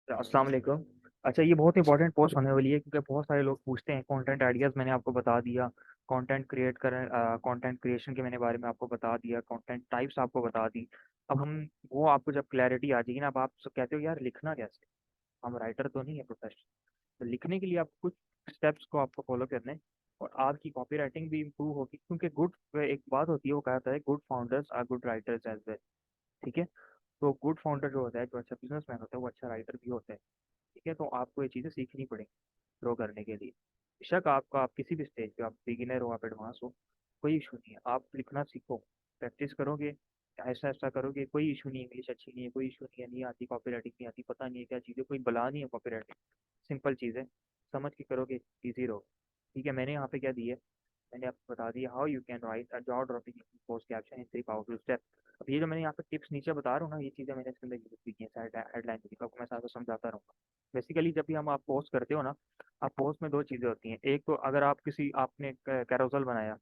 अस्सलाम वालेकुम। अच्छा, ये बहुत इंपॉर्टेंट पोस्ट होने वाली है क्योंकि बहुत सारे लोग पूछते हैं। कंटेंट आइडियाज़ मैंने आपको बता दिया, कंटेंट क्रिएशन के मैंने बारे में आपको बता दिया, कंटेंट टाइप्स आपको बता दी। अब हम वो आपको जब क्लैरिटी आ जाएगी ना, अब आप सब कहते हो यार लिखना कैसे, हम राइटर तो नहीं है प्रोफेशनल। तो लिखने के लिए आप कुछ स्टेप्स को आपको फॉलो करने हैं और आपकी कॉपी राइटिंग भी इम्प्रूव होगी, क्योंकि गुड एक बात होती है, वो कहता है good founders are good writers as well. ठीक है। तो गुड फाउंडर जो होता है, जो अच्छा बिजनेसमैन होता है, वो अच्छा राइटर भी होता है। ठीक है। तो आपको ये चीज़ें सीखनी पड़ेंगी ग्रो करने के लिए। बेशक आपका आप किसी भी स्टेज पे, आप बिगिनर हो आप एडवांस हो, कोई इशू नहीं है। आप लिखना सीखो, प्रैक्टिस करोगे, ऐसा ऐसा करोगे, कोई इशू नहीं है। इंग्लिश अच्छी नहीं है, कोई इशू नहीं है, नहीं आती कॉपी राइटिंग, नहीं आती, पता नहीं है क्या चीज़ है, कोई बला नहीं है कॉपी राइटिंग। सिंपल चीज़ है, समझ के करोगे ईजी रहो। ठीक है। मैंने यहाँ पे क्या दी है, मैंने आपको बता दिया how you can right a jaw dropping post caption in 3 powerful step. अब ये जो मैंने यहाँ पे टिप्स नीचे बता रहा हूँ ना, ये चीज़ें मैंने इसके अंदर यूज की हैं, हेडलाइन में आपको मैं साथ साथ समझाता रहूँगा। बेसिकली जब भी हम आप पोस्ट करते हो ना, आप पोस्ट में दो चीज़ें होती हैं। एक तो अगर आप किसी आपने कैरोसल बनाया,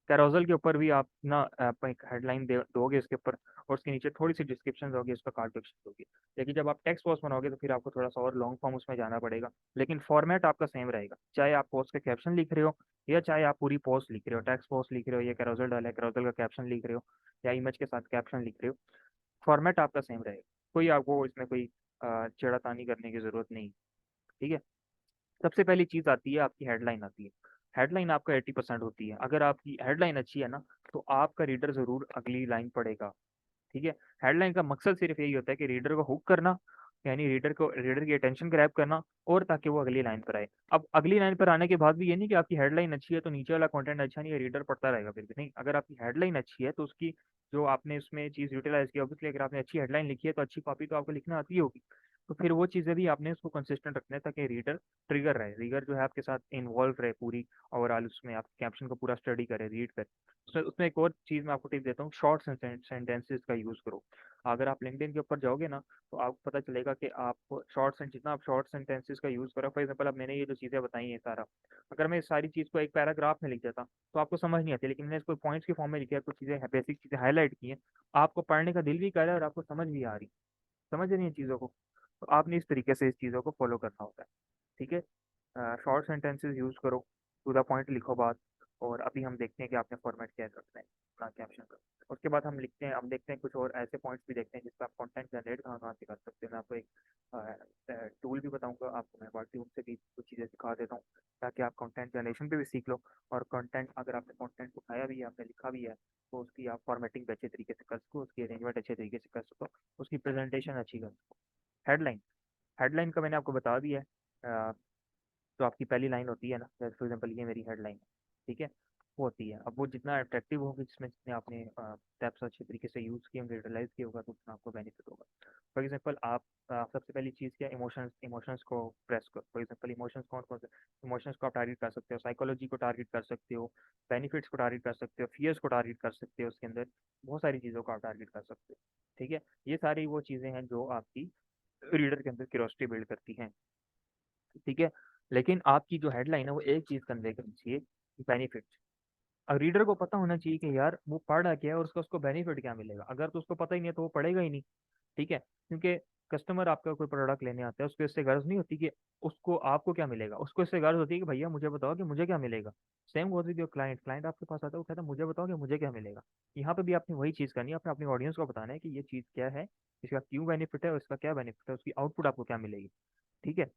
कैरोसल के ऊपर भी आप ना आप एक हेडलाइन दोगे इसके ऊपर, और उसके नीचे थोड़ी सी डिस्क्रिप्शन दोगे, उस पर कॉल टू एक्शन दोगे। लेकिन जब आप टेक्स्ट पोस्ट बनाओगे तो फिर आपको थोड़ा सा और लॉन्ग फॉर्म उसमें जाना पड़ेगा। लेकिन फॉर्मेट आपका सेम रहेगा, चाहे आप पोस्ट के कैप्शन लिख रहे हो या चाहे आप पूरी पोस्ट लिख रहे हो, टेक्स्ट पोस्ट लिख रहे हो या कैरोसल डाला है कैरोसल का कैप्शन लिख रहे हो या इमेज के साथ कैप्शन लिख रहे हो, फॉर्मेट आपका सेम रहेगा। कोई आपको इसमें कोई छेड़ातानी करने की जरूरत नहीं। ठीक है। सबसे पहली चीज आती है, आपकी हेडलाइन आती है। हेडलाइन आपका 80% होती है। अगर आपकी हेडलाइन अच्छी है ना, तो आपका रीडर जरूर अगली लाइन पढ़ेगा। ठीक है। हेडलाइन का मकसद सिर्फ यही होता है कि रीडर को हुक करना, यानी रीडर की अटेंशन ग्रैब करना, और ताकि वो अगली लाइन पर आए। अब अगली लाइन पर आने के बाद भी ये नहीं कि आपकी हेडलाइन अच्छी है तो नीचे वाला कंटेंट अच्छा नहीं है, रीडर पढ़ता रहेगा फिर भी नहीं। अगर आपकी हेडलाइन अच्छी है तो उसकी जो आपने उसमें चीज यूटिलाइज की, ऑब्वियसली अगर आपने अच्छी हेडलाइन लिखी है तो अच्छी कॉपी तो आपको लिखना आती होगी। तो फिर वो चीज़ें भी आपने उसको कंसिस्टेंट रखना है ताकि रीडर ट्रिगर रहे, रीडर जो है आपके साथ इन्वॉल्व रहे पूरी ओवरऑल उसमें, आप कैप्शन को पूरा स्टडी करे, रीड करे। उसमें उसमें एक और चीज़ मैं आपको टिप देता हूँ, शॉर्ट सेंटेंसेस का यूज़ करो। अगर आप लिंक्डइन के ऊपर जाओगे ना, तो आपको पता चलेगा कि आप जितना आप शॉर्ट सेंटेंसेस का यूज़ करो। फॉर एग्जाम्पल अब मैंने ये जो चीज़ें बताई हैं सारा, अगर मैं इस सारी चीज़ को एक पैराग्राफ में लिख देता तो आपको समझ नहीं आती, लेकिन मैंने इसको पॉइंट्स के फॉर्म में लिखा है, कुछ चीज़ें बेसिक चीज़ें हाईलाइट की हैं, आपको पढ़ने का दिल भी कर रहा है और आपको समझ भी आ रही, समझ रही है चीज़ों को। तो आपने इस तरीके से इस चीज़ों को फॉलो करना होता है। ठीक है। शॉर्ट सेंटेंसेस यूज़ करो, टू द पॉइंट लिखो बात। और अभी हम देखते हैं कि आपने फॉर्मेट क्या करना है अपना कैप्शन का। उसके बाद हम लिखते हैं, हम देखते हैं कुछ और ऐसे पॉइंट्स भी देखते हैं जिससे आप कंटेंट जनरेट कहाँ कहाँ से कर सकते हैं। मैं आपको एक टूल भी बताऊंगा, आपको मैं वर्कटूल से भी कुछ चीज़ें सिखा देता हूँ ताकि आप कंटेंट जनरेशन पे भी सीख लो। और कंटेंट अगर आपने कंटेंट उठाया भी है, आपने लिखा भी है, तो उसकी आप फॉर्मेटिंग भी अच्छे तरीके से कर सको, उसकी अरेंजमेंट अच्छे तरीके से कर सको, उसकी प्रेजेंटेशन अच्छी कर सको। हेडलाइन, हेडलाइन का मैंने आपको बता दिया है। जो आपकी पहली लाइन होती है ना, जैसे फॉर एग्जाम्पल ये मेरी हेडलाइन है, ठीक है, वो होती है। अब वो जितना अट्रैक्टिव होगी, जिसमें जितने आपने स्टेप्स अच्छे तरीके से यूज़ किए होंगे, यूटिलाइज किया होगा, तो उतना आपको बेनिफिट होगा। फॉर एग्जाम्पल आप सबसे पहली चीज़ क्या, इमोशंस, इमोशंस को प्रेस करो। फॉर एग्जाम्पल इमोशंस कौन कौन से, इमोशंस को आप टारगेट कर सकते हो, साइकोलॉजी को टारगेट कर सकते हो, बेनिफिट्स को टारगेट कर सकते हो, फियर्स को टारगेट कर सकते हो, उसके अंदर बहुत सारी चीज़ों को आप टारगेट कर सकते हो। ठीक है। ये सारी वो चीज़ें हैं जो आपकी रीडर के अंदर क्यूरोसिटी बिल्ड करती हैं। ठीक है। लेकिन आपकी जो हेडलाइन है वो एक चीज कन्वे करनी चाहिए, बेनिफिट। और रीडर को पता होना चाहिए कि यार वो पढ़ रहा क्या है और उसका उसको बेनिफिट क्या मिलेगा। अगर तो उसको पता ही नहीं है तो वो पढ़ेगा ही नहीं। ठीक है। क्योंकि कस्टमर आपका कोई प्रोडक्ट लेने आता है, उसको इससे गर्ज नहीं होती कि उसको आपको क्या मिलेगा, उसको इससे गर्ज होती है कि भैया मुझे बताओ कि मुझे क्या मिलेगा। Same goes with your client, client आपके पास आता है, वो कहता है मुझे बताओ कि मुझे क्या मिलेगा। यहाँ पे भी आपने वही चीज़ करनी है, आपने अपनी ऑडियंस को बताना है कि ये चीज़ क्या है, इसका क्यों बेनिफिट है और इसका क्या बेनिफिट है, उसकी आउटपुट आपको क्या मिलेगी। ठीक है।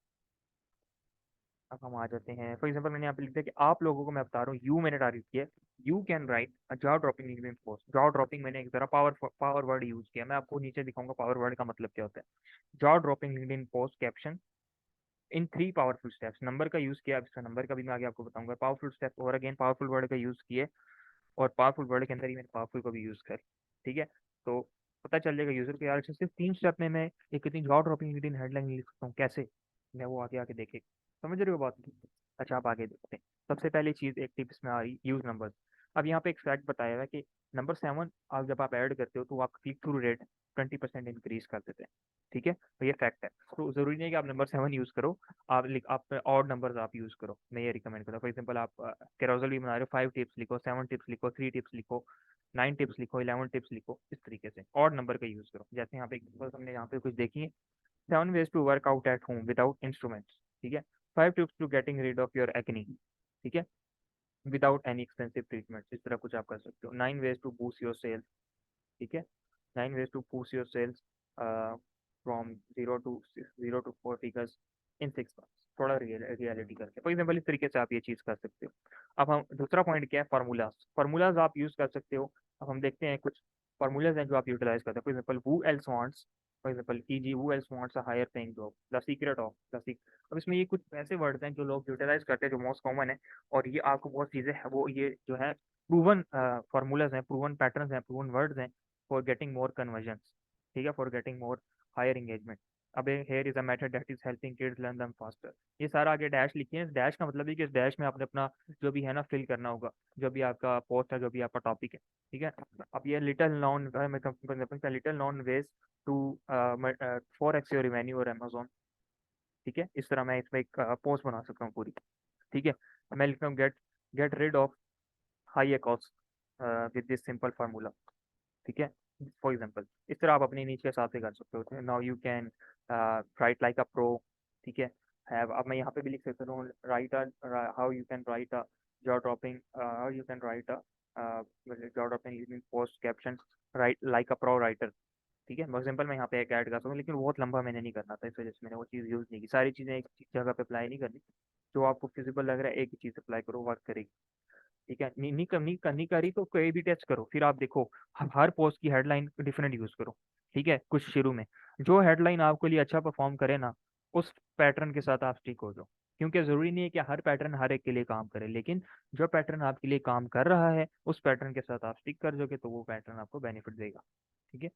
अब हम आ जाते हैं, फॉर एग्जाम्पल मैंने यहाँ पे लिख दिया कि आप लोगों को मैं बता रहा हूँ, यू मैंने टारगेट किया, you can right a jaw dropping LinkedIn post. Jaw dropping मैंने एक तरह पावर पावर वर्ड यूज किया, मैं आपको नीचे दिखाऊंगा पावर वर्ड का मतलब क्या होता है। Jaw dropping LinkedIn post caption in 3 powerful steps. Number का यूज किया, अब इसका नंबर का भी मैं आगे आपको बताऊंगा। पावरफुल स्टेप और अगेन पावरफुल वर्ड का यूज किए, और पावरफुल वर्ड के अंदर ही मैंने पावरफुल को भी यूज कर। ठीक है। तो पता चल जाएगा यूजर को यार अच्छा, सिर्फ 3 स्टेप में मैं एक इतनी जॉ ड्रॉपिंग लिंक्डइन हेडलाइन लिख सकता हूँ कैसे। मैं वो आगे आके देखे, समझ रहे हो बात। अच्छा, आप आगे देखते हैं। सबसे पहली चीज एक टिप्स में आ रही, यूज नंबर्स। अब यहाँ पे एक फैक्ट बताया हुआ है कि नंबर 7 आप जब आप ऐड करते हो तो आपका क्लिक थ्रू रेट 20% इंक्रीज कर देते हैं। ठीक है। तो ये फैक्ट है। तो जरूरी नहीं है कि आप नंबर 7 यूज करो, आप ऑड नंबर्स आप यूज करो, मैं ये रिकमेंड करूँ। फॉर एग्जाम्पल आप कैरोसल भी बना रहे हो, 5 टिप्स लिखो, 7 टिप्स लिखो, 3 टिप्स लिखो, 9 टिप्स लिखो, 11 टिप्स लिखो, इस तरीके से ऑड नंबर का यूज करो। जैसे यहाँ पे एग्जाम्पल हमने यहाँ पे कुछ देखी है, 7 ways to work out at home without instruments, ठीक है। 5 tips to getting rid of your acne, ठीक है, विदाउट एनी एक्सपेंसिव ट्रीटमेंट, इस तरह कुछ आप कर सकते हो। 9 ways to boost your sales, ठीक है। 9 ways to boost your sales from zero to 4 figures इन 6 months, थोड़ा रियलिटी करके फॉर एग्जाम्पल इस तरीके से आप ये चीज़ कर सकते हो। अब हम दूसरा पॉइंट क्या है, फार्मूलाज। फार्मूलाज आप यूज़ कर सकते हो। अब हम देखते हैं कुछ फार्मूलाज हैं जो आप यूटिलाइज करते हैं। For example who else wants, for example easy who else wants a higher paying job, the secret of the seek. अब इसमें ये कुछ ऐसे वर्ड्स हैं जो लोग यूटिलाइज करते हैं जो मोस्ट कॉमन है, और ये आपको बहुत चीज़ें हैं वो ये जो है प्रूवन फार्मूलाज हैं, प्रूवन पैटर्न्स हैं, प्रूवन वर्ड्स हैं फॉर गेटिंग मोर कन्वर्जन, ठीक है, for getting more higher engagement. अब here is a method that is helping kids learn them faster. ये सारा आगे डैश लिखिए। इस डैश का मतलब है कि इस डैश में आपने अपना जो भी है ना फिल करना होगा, जो भी आपका पोस्ट है, जो भी आपका टॉपिक है, ठीक है। अब ये little non little non ways to 4x your revenue और अमेजोन, ठीक है। इस तरह मैं इसमें एक पोस्ट बना सकता हूँ पूरी, ठीक है। मैं लिखता हूँ get get rid of high cost with this simple formula, ठीक है। फॉर एग्जाम्पल इस तरह आप अपनी नीच के हिसाब से कर सकते हो। Now you can write like a pro, ठीक है। हैव, अब मैं यहाँ पे भी लिख सकता हूँ right how you can right a jaw dropping, how you can right a jaw dropping post caption right like a pro writer, ठीक है। फॉर एग्जाम्पल मैं यहाँ पे एक ऐड कर सकता हूँ, लेकिन बहुत लंबा मैंने नहीं करना था, इस वजह से मैंने वो चीज़ यूज़ नहीं की। सारी चीज़ें एक जगह पे अप्लाई नहीं करनी, जो आपको फिजिबल लग रहा है एक ही चीज़ अप्लाई करो, वर्क करेगी, ठीक है। नहीं करी तो कोई भी टेस्ट करो, फिर आप देखो हर पोस्ट की हेडलाइन डिफरेंट यूज करो, ठीक है। कुछ शुरू में जो हेडलाइन आपके लिए अच्छा परफॉर्म करे ना, उस पैटर्न के साथ आप स्टिक हो जाओ, क्योंकि जरूरी नहीं है कि हर पैटर्न हर एक के लिए काम करे, लेकिन जो पैटर्न आपके लिए काम कर रहा है उस पैटर्न के साथ आप स्टिक कर जाओगे तो वो पैटर्न आपको बेनिफिट देगा, ठीक है।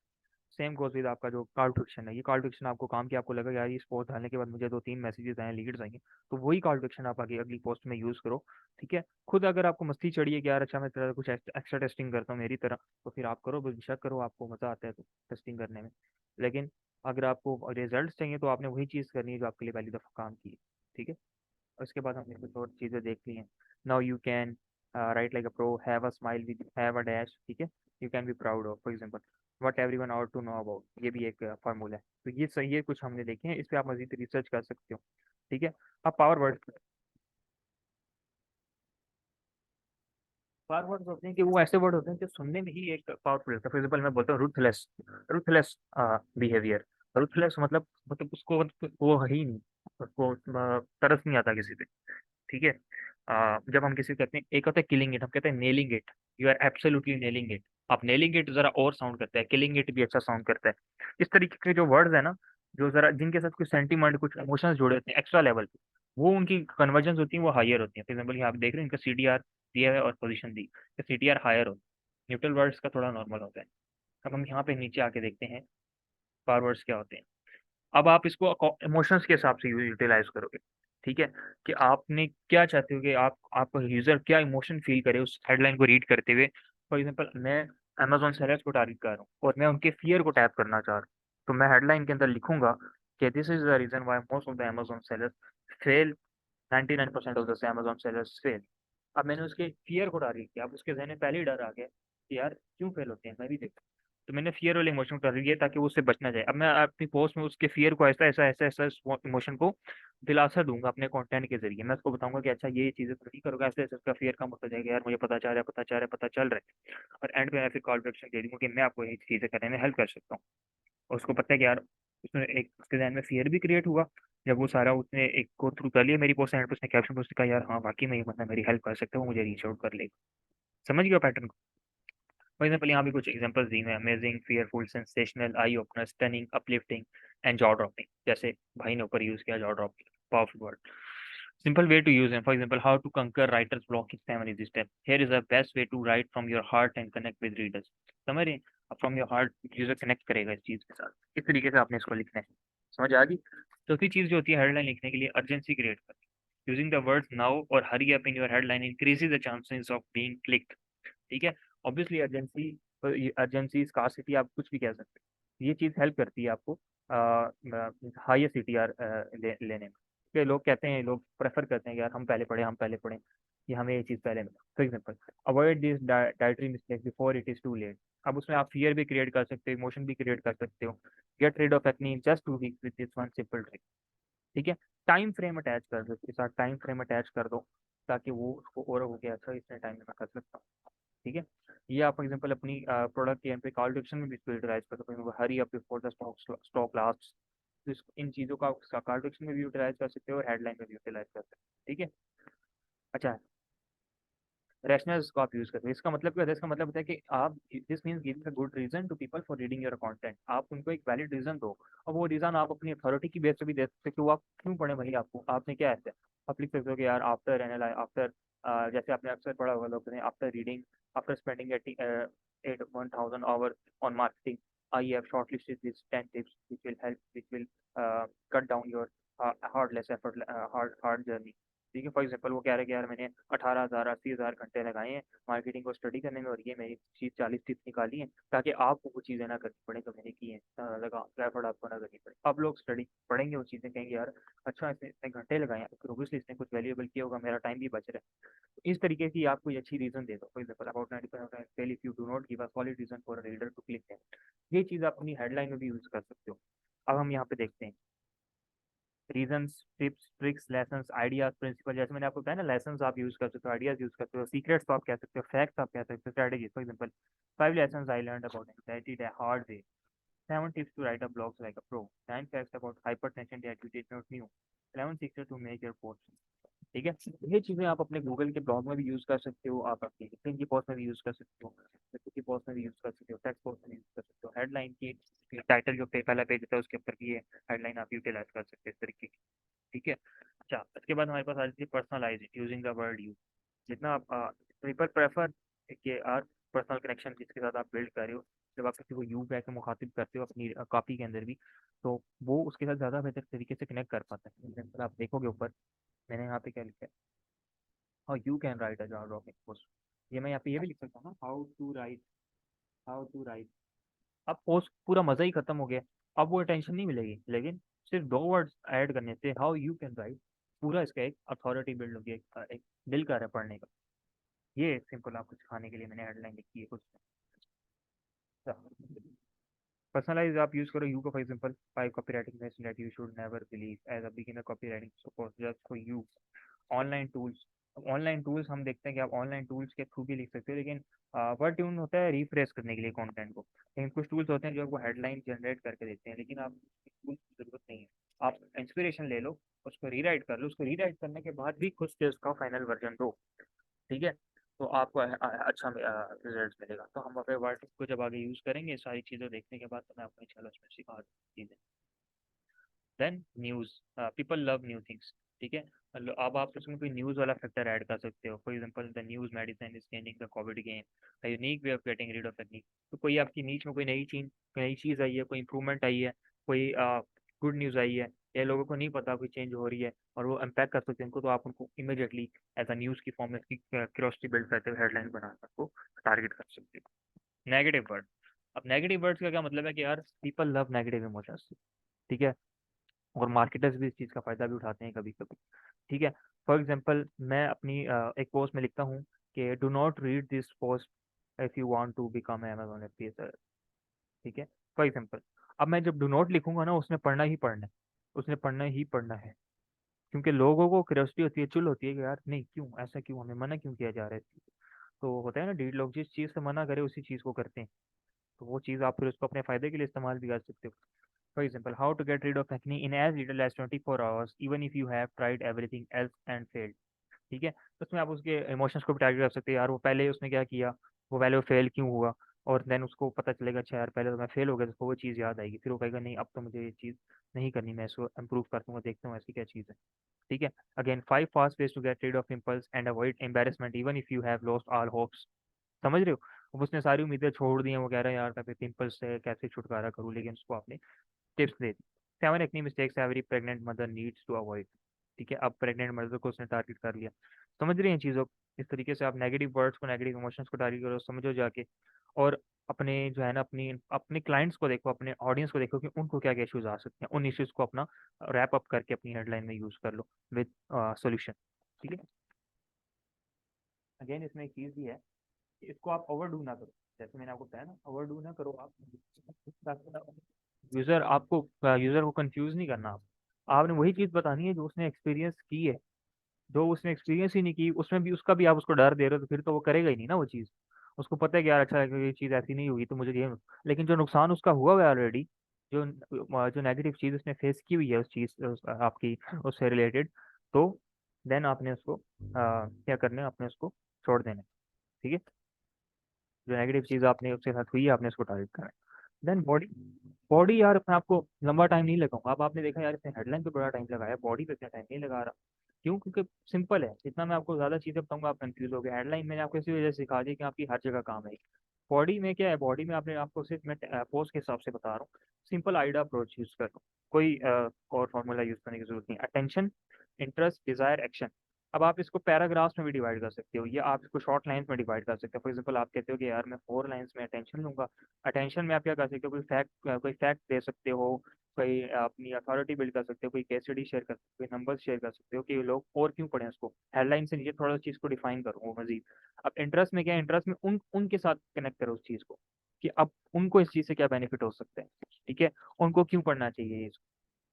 सेम गोज विद आपका जो कॉल टू एक्शन है। ये कॉल टू एक्शन आपको काम किया, आपको लगा यार इस पोस्ट डालने के बाद मुझे 2-3 मैसेजेस आए, लीड्स आएंगे, तो वही कॉल टू एक्शन आप आगे अगली पोस्ट में यूज करो, ठीक है। खुद अगर आपको मस्ती चढ़ी है कि यार अच्छा मैं तेरा कुछ एक्स्ट्रा टेस्टिंग करता हूँ मेरी तरह, तो फिर आप करो, बेशक करो, आपको मजा आता है तो टेस्टिंग करने में। लेकिन अगर आपको रिजल्ट चाहिए तो आपने वही चीज़ करनी है जो आपके लिए पहली दफ़ा काम की है, ठीक है। उसके बाद हमने कुछ और चीज़ें देख ली हैं। Now you can write like a pro, have a smile with have a dash, ठीक है। You can be proud of, for example what everyone out to know about, ये भी एक फार्मूला है। तो ये सही है, कुछ हमने देखे हैं, इस पे आप मजीद रिसर्च कर सकते हो, ठीक है। अब पावर वर्ड्स होते हैं कि वो ऐसे वर्ड होते हैं जो सुनने में ही एक पावरफुल लगता है। फॉर एग्जाम्पल मैं बोलता हूँ रूथलेस, रूथलेस बिहेवियर। रूथलेस मतलब उसको वो है ही नहीं, उसको तरस नहीं आता किसी पे, ठीक है। जब हम किसी को कहते हैं, एक होता है किलिंग इट, हम कहते हैं nailing it, you are absolutely nailing it. आप नेलिंग इट जरा और साउंड करता है, किलिंग इट भी अच्छा साउंड करता है। इस तरीके के जो वर्ड्स है ना, जो जरा जिनके साथ कुछ सेंटीमेंट कुछ इमोशंस जुड़े होते हैं एक्स्ट्रा लेवल पे, वो उनकी कन्वर्जन होती है, वो हायर होती है। फॉर एग्जाम्पल यहाँ आप देख रहे हैं इनका CTR दिया है और पोजीशन दी, तो CTR हायर होता है, न्यूट्रल वर्ड्स का थोड़ा नॉर्मल होता है। अब हम यहाँ पे नीचे आके देखते हैं पावर वर्ड्स क्या होते हैं। अब आप इसको इमोशंस के हिसाब से यूटिलाइज करोगे, ठीक है, कि आपने क्या चाहते हो कि आपका यूजर क्या इमोशन फील करे उस हेडलाइन को रीड करते हुए। फॉर एग्जांपल मैं अमेजोन सेलर्स को टारगेट कर रहा हूँ और मैं उनके फियर को टैप करना चाह रहा हूँ, तो मैं हेडलाइन के अंदर लिखूंगा कि this is the reason why most of the Amazon sellers fail, 99% of the Amazon sellers fail. अब मैंने उसके फियर को टारगेट किया, अब उसके जहन में पहले ही डर आ गया कि यार क्यों फेल होते हैं, मैं भी देखता हूं। तो मैंने फियर वाले इमोशन को टारगेट किया ताकि वो उससे बचना जाए। अब मैं अपनी पोस्ट में उसके फियर को ऐसा ऐसा ऐसा ऐसा इमोशन को दिलासा दूंगा अपने कंटेंट के जरिए। मैं उसको बताऊंगा कि अच्छा ये चीजें तो नहीं करोगे, ऐसे ऐसे उसका फियर कम होता जाएगा, यार मुझे पता चल रहा है, पता चल रहा है, पता चल रहा है। और एंड पे मैं फिर कॉल टू एक्शन दे दूंगा कि मैं आपको ये चीजें करने में हेल्प कर सकता हूँ। और उसको पता है कि यार उसने एक उसके ध्यान में फियर भी क्रिएट हुआ। जब वो सारा उसने एक को थ्रू कर लिया मेरी पोस्ट, एंड पे उसने कैप्शन पे उसने कहा यार हाँ वाकई में ये बंदा मेरी हेल्प कर सकता है, वो मुझे रीच आउट कर लेगा। समझ गया पैटर्न को। फॉर एग्जाम्पल यहाँ भी कुछ एग्जांपल्स दी हुए हैं, amazing, fearful, sensational, eye opener, stunning, uplifting and jaw dropping. जैसे भाई ने ऊपर यूज किया jaw dropping, powerful word. Simple way to use them, for example how to conquer writer's block in 7 easy steps, here is the best way to write from your heart and connect with readers। समझ रहे हैं, from your heart user connect करेगा इस चीज के साथ, इस तरीके से आपने इसको लिखना है। समझ आ गई। चौथी चीज जो होती है हेडलाइन लिखने के लिए, अर्जेंसी क्रिएट करनी। यूजिंग द वर्ड्स नाउ और hurry up in your headline increases the chances of being clicked, ठीक है। ऑब्वियसली अर्जेंसी स्कार्सिटी आप कुछ भी कह सकते हैं, ये चीज़ हेल्प करती है आपको हाईएस्ट CTR लेने में। कि लोग कहते हैं, लोग प्रेफर करते हैं कि यार हम पहले पढ़े, हम पहले पढ़ें, कि हमें ये चीज़ पहले मिले। For example avoid this dietary mistake before it is too late. अब उसमें आप फियर भी क्रिएट कर सकते हो, इमोशन भी क्रिएट कर सकते हो। Get rid of acne in just 2 weeks with this one simple trick. ठीक है, टाइम फ्रेम अटैच कर दो इसके साथ, टाइम फ्रेम अटैच कर दो ताकि वो उसको और हो गया अच्छा इतने टाइम में मैं कर सकता हूँ। ठीक है, ये आप फॉर एग्जांपल अपनी प्रोडक्ट के पे कॉल टू एक्शन में भी इसको यूटिलाइज कर सकते हो, hurry up before the stock last. तो इन चीज़ों का कॉल टू एक्शन में भी यूटिलाइज कर सकते हो और हेडलाइन में भी यूटिलाइज कर सकते हो। ठीक है, अच्छा, रैशनल्स को आप यूज करते हैं, इसका मतलब क्या होता है? इसका मतलब होता है कि आप, this means giving a good reason to people for reading your content. आप उनको एक वैलिड रीजन दो, और वो रीजन आप अपनी अथॉरिटी की बेस पे भी दे सकते हो कि वो आप क्यों पढ़े भाई, आपको आपने क्या ऐसे आप लिख सकते हो कि यार आफ्टर एनालाइज आफ्टर, जैसे आपने अक्सर पढ़ा होगा लोग ने, after reading after spending 1000 hour on marketing I have shortlisted this 10 tips which will help which will cut down your hardless effort hard hard journey. ठीक है, फॉर एग्जाम्पल वो कह रहे हैं कि यार मैंने 18,000 80,000 घंटे लगाए हैं मार्केटिंग को स्टडी करने में, और ये मेरी चीज 40 टिप्स निकाली हैं ताकि आपको वो चीज़ें ना करनी पड़े जो मैंने की हैं, लगा एफर्ट आपको ना करनी पड़े। अब लोग स्टडी पढ़ेंगे वो चीज़ें, कहेंगे यार अच्छा इसने इतने घंटे लगाए हैं, फिर ऑब्वियसली इसने कुछ वैल्यूएबल किया होगा, मेरा टाइम भी बच रहा है। तो इस तरीके की आप कोई अच्छी रीजन दे दो, for example about 90% fail if you do not give a solid reason for a reader to click that. ये चीज़ आप अपनी हेडलाइन में भी यूज कर सकते हो। अब हम यहाँ पे देखते हैं reasons, tips, tricks, lessons, ideas, principle. जैसे मैंने आपको कहा ना, लेसन्स आप यूज कर सकते हो, आइडियाज यूज कर सकते हो, सीक्रेट्स तो आप कह सकते हो, फैक्ट्स आप कह सकते हो, strategy. For example 5 lessons I learned about anxiety the hard way, 7 tips to write a blog like a pro, 9 facts about hypertension that you did not knew, 11 secrets to make your post। ठीक है, ये चीजें आप अपने Google के blog में भी use कर सकते हो, आप अपनी लिंक्डइन की पोस्ट में भी यूज कर सकते हो, फेसबुक की पोस्ट में भी यूज कर सकते हो, टेक्स्ट पोस्ट में यूज कर सकते हो, हेडलाइन की टाइटल जो पहला पेज होता है उसके ऊपर भी ये हेडलाइन आप यूटिलाइज कर सकते हो इस तरीके की। ठीक है, अच्छा, इसके बाद हमारे पास आ जाती है personalize using the word you. जितना आप पीपल प्रेफर के आर पर्सनल कनेक्शन जिसके साथ आप बिल्ड कर रहे हो, जब आप किसी को यू कह के मुखातिब करते हो अपनी कॉपी के अंदर भी, तो वो उसके साथ ज़्यादा बेहतर तरीके से कनेक्ट कर पाता है। एग्जाम्पल आप देखोगे ऊपर, मैंने यहाँ पे क्या लिखा है, how you can right a jar rocking post. ये मैं यहाँ पे ये भी लिख सकता हूँ ना, हाउ टू राइट। अब पोस्ट पूरा मज़ा ही खत्म हो गया, अब वो टेंशन नहीं मिलेगी, लेकिन सिर्फ 2 वर्ड्स ऐड करने से हाउ यू कैन राइट, पूरा इसका एक अथॉरिटी बिल्ड होगी, एक दिल कर है पढ़ने का। ये सिंपल आपको सिखाने के लिए मैंने हेडलाइन लिखी है कुछ। पर्सनलाइज आप यूज करो यू का, for example 5 copywriting myths that you should never believe as a beginner copywriting support just for you। Online tools, online tools हम देखते हैं कि आप ऑनलाइन टूल्स के थ्रू भी लिख सकते हो, लेकिन वर्ड ट्यून होता है रिफ्रेश करने के लिए कंटेंट को, लेकिन कुछ टूल्स होते हैं जो आपको हेडलाइन जनरेट करके देते हैं, लेकिन आप टूल्स की जरूरत नहीं है। आप इंस्पिरेशन ले लो, उसको रीराइट कर लो, उसको रीराइट करने के बाद भी खुद से उसका फाइनल वर्जन दो। ठीक है, तो आपको अच्छा रिजल्ट मिलेगा। तो हम अपने वर्ड को जब आगे यूज़ करेंगे सारी चीज़ें देखने के बाद, तो मैं आपको इंशाल्लाह उसमें सिखा चीज़ें। Then news, people love new things. ठीक है, अब आप उसमें कोई न्यूज़ वाला फैक्टर ऐड कर सकते हो, for example the news medicine is changing the Covid game, a unique way of getting read of technique. तो कोई आपकी नीच में कोई नई चीज़ आई है, कोई इंप्रूवमेंट आई है, कोई गुड न्यूज़ आई है, या लोगों को नहीं पता कोई चेंज हो रही है और वो इम्पैक्ट कर सकते हैं उनको, तो आप उनको इमीडिएटली एज अ न्यूज़ की फॉर्म में इसकी क्यूरियोसिटी बिल्ड करते हुए हेडलाइन बना आपको टारगेट कर सकते हो। नेगेटिव वर्ड, अब नेगेटिव वर्ड्स का क्या मतलब है कि यार पीपल लव नेगेटिव इमोशंस। ठीक है, और मार्केटर्स भी इस चीज़ का फायदा भी उठाते हैं कभी कभी। ठीक है, फॉर एग्जांपल मैं अपनी एक पोस्ट में लिखता हूँ कि do not read this post if you want to become Amazon FPS. ठीक है, फॉर एग्जांपल अब मैं जब डू नॉट लिखूंगा ना, उसने पढ़ना ही पढ़ना है, उसने पढ़ना ही पढ़ना है, क्योंकि लोगों को क्यूरियोसिटी होती है, चुल होती है कि यार नहीं क्यों ऐसा, क्यों हमें मना क्यों किया जा रहा है। तो होता है ना, डीड लोग जिस चीज़ से मना करे उसी चीज़ को करते हैं, तो वो चीज़ आप फिर उसको अपने फायदे के लिए इस्तेमाल भी कर सकते हो। For example, how to get rid of acne in as little as 24 hours, even if you have tried everything else and failed। ठीक है, तो उसमें आप उसके इमोशंस को भी टारगेट कर सकते हैं, यार वो पहले उसने क्या किया, वो पहले वो फेल क्यों हुआ, और देन उसको पता चलेगा अच्छा यार पहले तो मैं फेल हो गया, तो उसको वो चीज़ याद आएगी, फिर वो कहेगा नहीं अब तो मुझे ये चीज़ नहीं करनी, मैं इसको इम्प्रूव कर दूंगा, देखता हूँ ऐसी क्या चीज़ है। ठीक है, again 5 fast ways to get rid of pimples and avoid embarrassment even if you have lost all hopes। समझ रहे हो, अब उसने सारी उम्मीदें छोड़ दी हैं, वो कह रहा है यार मैं पिंपल्स से कैसे छुटकारा करूँ, लेकिन उसको आपने टिप्स दे दी। 7 acne mistakes every pregnant mother needs to avoid. ठीक है, अब प्रेग्नेंट मदर को उसने टारगेट कर लिया। समझ रहे हैं चीज़ों को? इस तरीके से आप नेगेटिव वर्ड्स को, नेगेटिव इमोशंस को टारगेट करो, समझो जाके, और अपने जो है ना, अपनी अपने क्लाइंट्स को देखो, अपने ऑडियंस को देखो कि उनको क्या क्या इश्यूज आ सकते हैं, उन इश्यूज को अपना रैप अप करके अपनी हेडलाइन में यूज कर लो विद सॉल्यूशन। ठीक है, अगेन इसमें एक चीज़ भी है कि इसको आप ओवरडू ना करो। जैसे मैंने आपको बताया ना, ओवरडू ना करो आप। यूजर को कंफ्यूज नहीं करना आप। आपने वही चीज बतानी है जो उसने एक्सपीरियंस की है। जो उसने एक्सपीरियंस ही नहीं की, उसमें भी उसका भी आप उसको डर दे रहे हो, तो फिर तो वो करेगा ही नहीं ना वो चीज़। उसको पता है कि यार अच्छा है कि ये चीज़ ऐसी नहीं हुई तो मुझे ये। लेकिन जो नुकसान उसका हुआ है ऑलरेडी, जो जो नेगेटिव चीज़ उसने फेस की हुई है उस चीज़ आपकी उससे रिलेटेड, तो देन आपने उसको क्या करना है, आपने उसको छोड़ देना है। ठीक है। जो नेगेटिव चीज़ आपने उसके साथ हुई है आपने उसको टारगेट करना है। Then body. बॉडी यार मैं आपको लंबा टाइम नहीं लगाऊंगा। अब आपने देखा यार इसने हेडलाइन पे बड़ा टाइम लगाया, बॉडी पे इतना टाइम नहीं लगा रहा। क्यों? क्योंकि सिंपल है, जितना मैं आपको ज्यादा चीजें बताऊंगा आप कंफ्यूज हो गए। हेडलाइन मैंने आपको इसी वजह से सिखा दी कि आपकी हर जगह काम है। बॉडी में क्या है, बॉडी में आपने आपको सिर्फ मैं पोस्ट के हिसाब से बता रहा हूँ। सिंपल आइडा अप्रोच यूज करो। कोई और फॉर्मूला यूज करने की जरूरत नहीं। Attention, interest, desire, action. अब आप इसको पैराग्राफ्स में भी डिवाइड कर सकते हो या आप इसको शॉर्ट लाइंस में डिवाइड कर सकते हो। फॉर एग्जांपल आप कहते हो कि यार मैं 4 लाइंस में अटेंशन लूंगा। अटेंशन में आप क्या कर सकते हो, कोई फैक्ट दे सकते हो, कोई अपनी अथॉरिटी बिल्ड कर सकते हो, कोई केस स्टडी शेयर कर सकते हो, कोई नंबर्स शेयर कर सकते हो कि लोग और क्यों पढ़ें उसको। हेडलाइन से नीचे थोड़ा चीज को डिफाइन करो वो मजीद। अब इंटरेस्ट में क्या है, इंटरेस्ट में उनके साथ कनेक्ट करो उस चीज को, कि अब उनको इस चीज से क्या बेनिफिट हो सकते हैं। ठीक है। उनको क्यों पढ़ना चाहिए ये।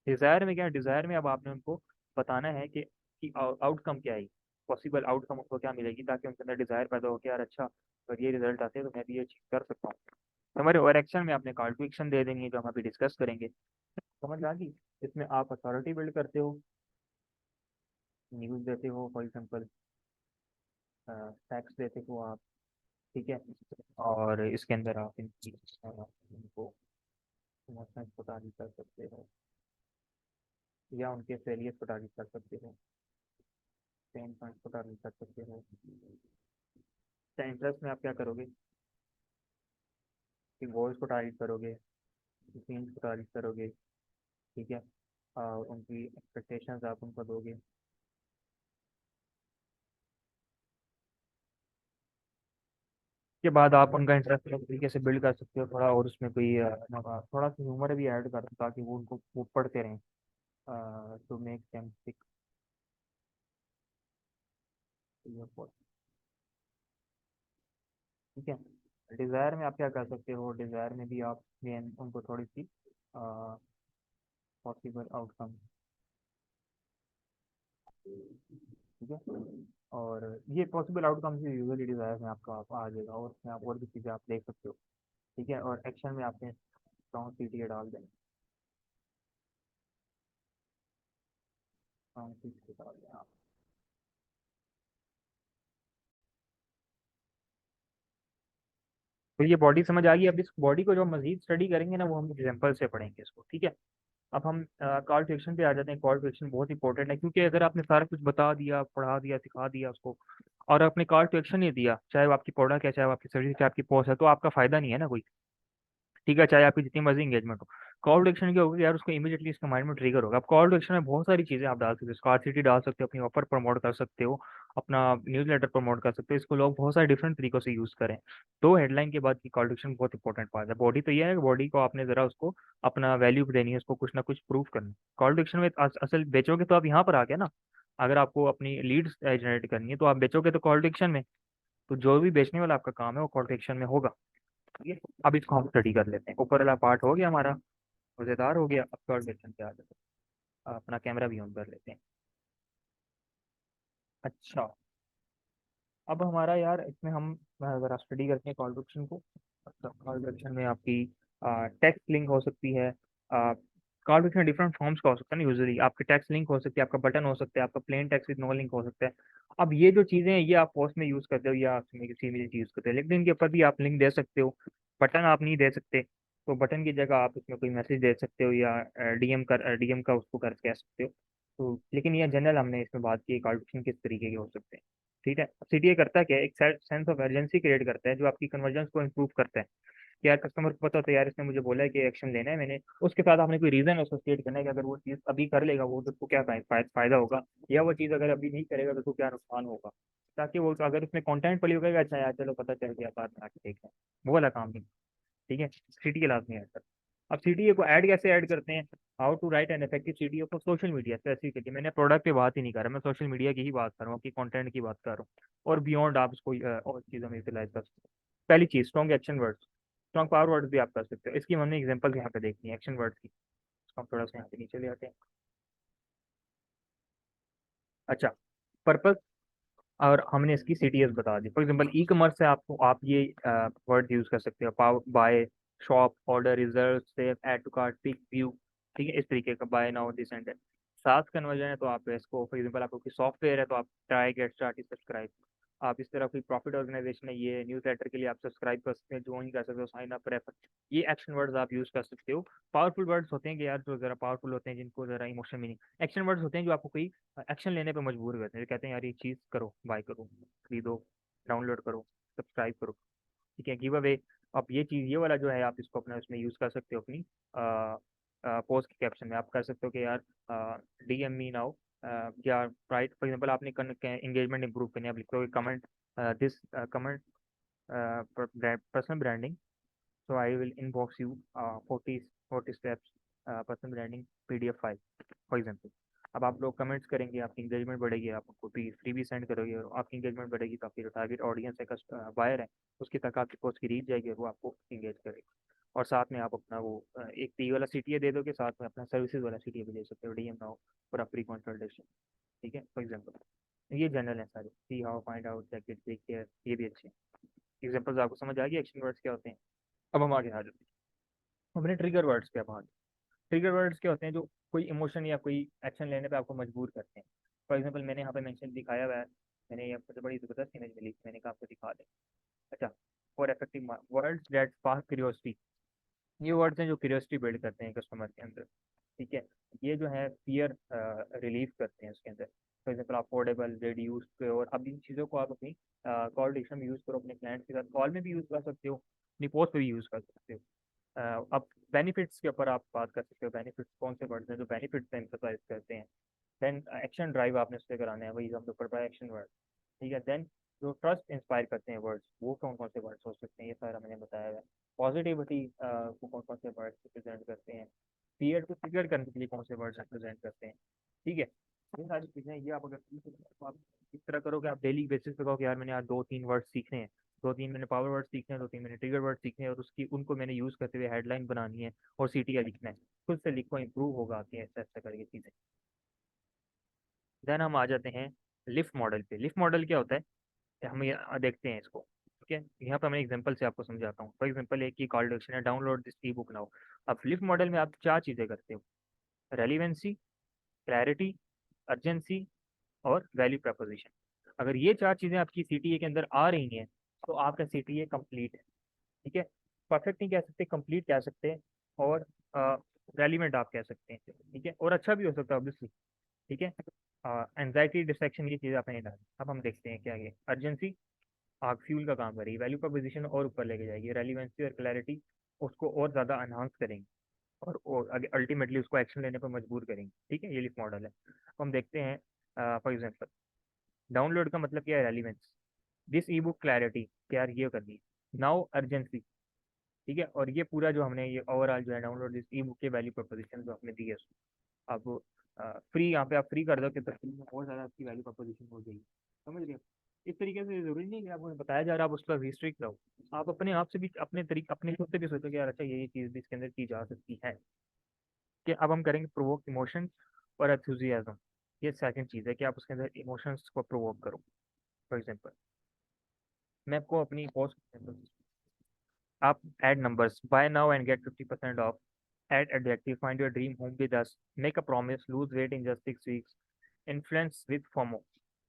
डिजायर में क्या है, डिजायर में अब आपने उनको बताना है कि आउटकम क्या है, पॉसिबल आउटकम उनको क्या मिलेगी, ताकि उनके अंदर डिजायर पैदा हो कि यार अच्छा अगर ये रिजल्ट आते हैं तो मैं भी ये चीज कर सकता हूँ। हमारे और एक्शन में आपने कॉल टू एक्शन दे देंगे जो हम अभी डिस्कस करेंगे। समझ आ गई? इसमें आप अथॉरिटी बिल्ड करते हो, न्यूज देते हो, फॉर एग्जाम्पल फैक्ट्स देते हो आप। ठीक है। और इसके अंदर आप इनको इमोशंस को टारगेट कर सकते हो या उनके फेलियर्स को टारगेट कर सकते हो, पेन पॉइंट्स को टारगेट कर सकते हो। इंटरेस्ट में आप क्या करोगे कि गोल्स को टारगेट करोगे, सीन्स को टारगेट करोगे। ठीक है। और उनकी एक्सपेक्टेशंस आप उनको दोगे। के बाद आप उनका इंटरेस्ट इस तरीके से बिल्ड कर सकते हो थोड़ा, और उसमें कोई थोड़ा सा ह्यूमर भी ऐड कर दो ताकि वो उनको वो पढ़ते रहें, टू मेक देम थिंक। ठीक है। डिज़ायर में आप क्या कर सकते हो, डिज़ायर में भी आप मेन उनको थोड़ी सी पॉसिबल आउटकम। ठीक है। और ये पॉसिबल आउटकम से यूजुअली डिज़ायर में आपका आ जाएगा, और उसमें आप और भी चीज़ें आप देख सकते हो। ठीक है। और एक्शन में आपने स्ट्रॉन्ग सीटीए डाल दें, स्ट्रॉन्ग सीटीए डाल दें आप। तो ये बॉडी समझ आ गई। अब इस बॉडी को जो हम मजीद स्टडी करेंगे ना वो हम एग्जाम्पल से पढ़ेंगे इसको। ठीक है। अब हम कॉल टू एक्शन पे आ जाते हैं। कॉल टू एक्शन बहुत इंपॉर्टेंट है, क्योंकि अगर आपने सारा कुछ बता दिया, पढ़ा दिया, सिखा दिया उसको, और आपने कॉल टू एक्शन नहीं दिया, चाहे वो आपकी प्रोडक्ट है, चाहे वो आपकी सर्विस, चाहे आपकी पोस्ट है, तो आपका फायदा नहीं है ना कोई। ठीक है। चाहे आपकी जितनी मर्जी इंगेजमेंट हो। कॉल टू एक्शन क्या होगा यार, उसको इमीडिएटली इसका माइंड में ट्रिगर होगा। अब कॉल टू एक्शन में बहुत सारी चीजें आप डाल सकते हो, स्कार्सिटी डाल सकते हो, अपनी ऑफर प्रमोट कर सकते हो, अपना न्यूज़लेटर प्रमोट कर सकते हो। इसको लोग बहुत सारे डिफरेंट तरीकों से यूज करें। तो हेडलाइन के बाद की कॉल टू एक्शन बहुत इंपॉर्टेंट पार्ट है। बॉडी तो ये है कि बॉडी को आपने जरा उसको अपना वैल्यू देनी है, उसको कुछ ना कुछ प्रूव करना है। कॉल टू एक्शन में असल बेचोगे तो आप यहाँ पर आ गए ना। अगर आपको अपनी लीड्स जनरेट करनी है तो आप बेचोगे तो कॉल टू एक्शन में। तो जो भी बेचने वाला आपका काम है वो कॉल टू एक्शन में होगा। ठीक है। अब इसको हम स्टडी कर लेते हैं। ऊपर वाला पार्ट हो गया हमारा, मजेदार हो गया। अब थर्ड क्वेश्चन पे आ जाते हैं। अपना कैमरा भी ऑन कर लेते हैं। अच्छा। अब हमारा यार इसमें हम ज़रा स्टडी करते हैं कॉल टू एक्शन को। कॉल टू एक्शन में आपकी टेक्स्ट लिंक हो सकती है। Call to action different forms का हो सकता है ना। यूजुअली आपके टेक्स्ट लिंक हो सकती है, आपका बटन हो सकता है, आपका plain text with no link हो सकता है। अब ये जो चीज़ें हैं ये आप पोस्ट में यूज़ करते हो या आप किसी में यूज़ करते हो, लेकिन इनके ऊपर भी आप लिंक दे सकते हो। बटन आप नहीं दे सकते, तो बटन की जगह आप इसमें कोई मैसेज दे सकते हो या डीएम का उसको कर कह सकते हो। तो लेकिन ये जनरल हमने इसमें बात की कॉल टू एक्शन किस तरीके के हो सकते हैं। ठीक है। सीटीए करता क्या है, एक सेंस ऑफ अर्जेंसी क्रिएट करता है जो आपकी कन्वर्जेंस को इंप्रूव करता है। कि यार कस्टमर को पता होता है यार इसने मुझे बोला है कि एक्शन लेना है मैंने, उसके साथ आपने कोई रीजन एसोसिएट करना है कि अगर वो चीज़ अभी कर लेगा वो तो उसको क्या फायदा होगा, या वो चीज़ अगर अभी नहीं करेगा तो उसको क्या नुकसान होगा। ताकि वो अगर उसमें कंटेंट पड़ी होगा अच्छा यार चलो पता चल गया, बाद में आके देखते हैं, वो वाला काम नहीं। ठीक है। सीटीए लाजमी ऐड कर। अब सीटीए को ऐड कैसे ऐड करते हैं, how to write an effective CTA for social media specifically. मैंने प्रोडक्ट पे बात ही नहीं कर रहा, मैं सोशल मीडिया की ही बात कर रहा हूँ, कि कंटेंट की बात कर रहा हूँ। और बियॉन्ड आप इसको और चीज़ों में यूटिलाइज कर सकते हो। पहली चीज strong action words, strong power words भी आप कर सकते हो। इसकी हमने एग्जांपल यहाँ पे देखनी है एक्शन वर्ड्स की। इसको हम थोड़ा सा यहाँ पे नीचे ले आते हैं। अच्छा, पर्पस, और हमने इसकी सीटीएस बता दी। फॉर एग्जांपल ई कॉमर्स से आपको आप ये वर्ड यूज कर सकते हो, power buy, shop, order, result, save, add to cart, pick, view. ठीक है, इस तरीके का buy now, this and that. साथ कन्वर्जन है तो आप इसको, फॉर एग्जांपल आपको कोई सॉफ्टवेयर है तो आप ट्राई, गेट स्टार्ट, सब्सक्राइब। आप इस तरह कोई प्रॉफिट ऑर्गेनाइजेशन है, ये न्यूज़ लेटर के लिए आप सब्सक्राइब कर सकते हैं, ज्वाइन कर सकते हो, साइन अप, रेफर। ये एक्शन वर्ड्स आप यूज कर सकते हो। पावरफुल वर्ड्स होते हैं कि यार जो जरा पावरफुल होते हैं, जिनको जरा इमोशन मीनिंग। एक्शन वर्ड्स होते हैं जो आपको कोई एक्शन लेने पे मजबूर करते हैं, जो कहते हैं यार ये चीज़ करो, बाय करो, खरीदो, डाउनलोड करो, सब्सक्राइब करो। ठीक है, गिव अवे। अब ये चीज़, ये वाला जो है आप इसको अपना उसमें यूज़ कर सकते हो अपनी पोस्ट के कैप्शन में। आप कर सकते हो कि यार डीएम मी नाउ, या राइट, फॉर एग्जांपल आपने एंगेजमेंट इंप्रूव करनी है, आप लिखते हो comment this comment personal branding, so I will inbox you 40 steps personal branding PDF file, for example. अब आप लोग कमेंट्स करेंगे, आपकी इंगेजमेंट बढ़ेगी, आप उनको फ्री भी सेंड करोगे, और आपकी इंगेजमेंट बढ़ेगी तो आपकी जो टारगेट ऑडियंस है, बायर है, उसके तक आपकी पोस्ट की रीच जाएगी और वो आपको इंगेज करेगा। और साथ में आप अपना वो एक टी वाला सीटीए दे दोगे, साथ में अपना सर्विसेज वाला सीटीए भी दे सकते हो, DM now for a free consultation. ठीक है, फॉर एग्जांपल ये जनरल है सारे, see how, find out, check it, click here, ये भी अच्छे हैं। एग्जांपल्स आपको समझ आ गया एक्शन वर्ड्स क्या होते हैं। अब हम आगे आ जाते हैं अपने ट्रिगर वर्ड्स पे। अब आगे ट्रिगर वर्ड्स क्या होते हैं, जो कोई इमोशन या कोई एक्शन लेने पे आपको मजबूर करते हैं। फॉर एग्जांपल मैंने यहाँ पे मेंशन दिखाया हुआ है, मैंने ये आपको बड़ी ज़बरदस्त इमेज मिली, मैंने कहा आपको दिखा दें। अच्छा, for effective words that spark curiosity, ये वर्ड्स हैं जो क्यूरियोसिटी बिल्ड करते हैं कस्टमर के अंदर। ठीक है, ये जो है फियर रिलीव करते हैं उसके अंदर। फॉर एग्जाम्पल अफोर्डेबल, रिड्यूस, और अब इन चीज़ों को आप अपनी कॉल डिक्शन में यूज़ करो, अपने क्लाइंट्स के साथ कॉल में भी यूज़ कर सकते हो, अपनी पोस्ट पे भी यूज़ कर सकते हो। अब बेनिफिट्स के ऊपर आप बात कर सकते हो, बेनिफिट्स कौन से वर्ड्स हैं जो बेनिफिट्स एम्फसाइज करते हैं। देन एक्शन ड्राइव आपने उससे कराना है, वही हम लोग पर एक्शन वर्ड। ठीक है, देन जो ट्रस्ट इंस्पायर करते हैं वर्ड्स, वो कौन कौन से वर्ड्स हो सकते हैं, ये सारा मैंने बताया है। पॉजिटिविटी को कौन कौन से वर्ड्स रिप्रेजेंट करते हैं, फियर को ट्रिगर करने के लिए कौन से वर्ड्स रिप्रेजेंट करते हैं। ठीक है, ये सारी चीज़ें, ये आप अगर तो आप इस तरह करो कि आप डेली बेसिस पे कहो कि यार मैंने आज 2-3 वर्ड सीखने हैं, 2-3 मैंने पावर वर्ड सीखने हैं, 2-3 मैंने ट्रिगर वर्ड सीखने हैं, और उसकी उनको मैंने यूज़ करते हुए हेडलाइन बनानी है और सीटीआर लिखना है। खुद से लिखो, इंप्रूव होगा, आती है ऐसा ऐसा करके चीज़ें। देन हम आ जाते हैं लिफ्ट मॉडल पे। लिफ्ट मॉडल क्या होता है, हम ये देखते हैं इसको। ठीक है, यहाँ पर मैं एग्जांपल से आपको समझाता हूँ। फॉर एग्जांपल एक ही कॉल डिक्शन है, download this E book now. अब लिफ्ट मॉडल में आप चार चीज़ें करते हो, रेलिवेंसी, क्लैरिटी, अर्जेंसी, और वैल्यू प्रपोजिशन। अगर ये चार चीज़ें आपकी सीटीए के अंदर आ रही हैं तो आपका सीटीए कंप्लीट है। ठीक है, परफेक्ट नहीं कह सकते, कंप्लीट कह सकते हैं, और रेलिवेंट आप कह सकते हैं। ठीक है, और अच्छा भी हो सकता है ऑब्वियसली। ठीक है, एंजाइटी, डिस्ट्रैक्शन, ये चीज़ आपने नहीं डाली। अब हम देखते हैं क्या ये अर्जेंसी आग फ्यूल का काम करेगी, वैल्यू प्रपोजिशन और ऊपर लेके जाएगी, रेलिवेंसी और क्लैरिटी उसको और ज़्यादा एनहांस करेंगे, और अल्टीमेटली उसको एक्शन लेने पर मजबूर करेंगे। ठीक है, ये लिस्ट मॉडल है। अब हम देखते हैं फॉर एग्जांपल डाउनलोड का मतलब क्या है, relevance, this E book clarity, क्या यार ये करनी है, नाउ अर्जेंसी। ठीक है, और ये पूरा जो हमने ये ओवरऑल जो है डाउनलोड दिस ई बुक के वैल्यू प्रपोजिशन जो हमने दी है उसको, अब फ्री, यहाँ पे आप फ्री कर दो कि तो फ्री में और ज़्यादा आपकी वैल्यू प्रपोजिशन हो जाएगी। समझ रहे हो, इस तरीके से जरूरी नहीं कि आपको बताया जा रहा है आप उसका रिस्ट्रिक्ट रहो। आप अपने आप से भी अपने तरीके, अपने खुद से भी सोचो कि यार अच्छा ये चीज़ भी इसके अंदर की जा सकती है। कि अब हम करेंगे प्रोवोक इमोशंस और एंथुजियाज्म। ये सेकंड चीज़ है कि आप उसके अंदर इमोशंस को प्रोवोक करो। फॉर एग्जांपल मैं आपको अपनी पोस्ट, आप add numbers, buy now and get 50% off, add adjective, find your dream home with us, make a promise, lose weight in just 6 weeks, influence with FOMO,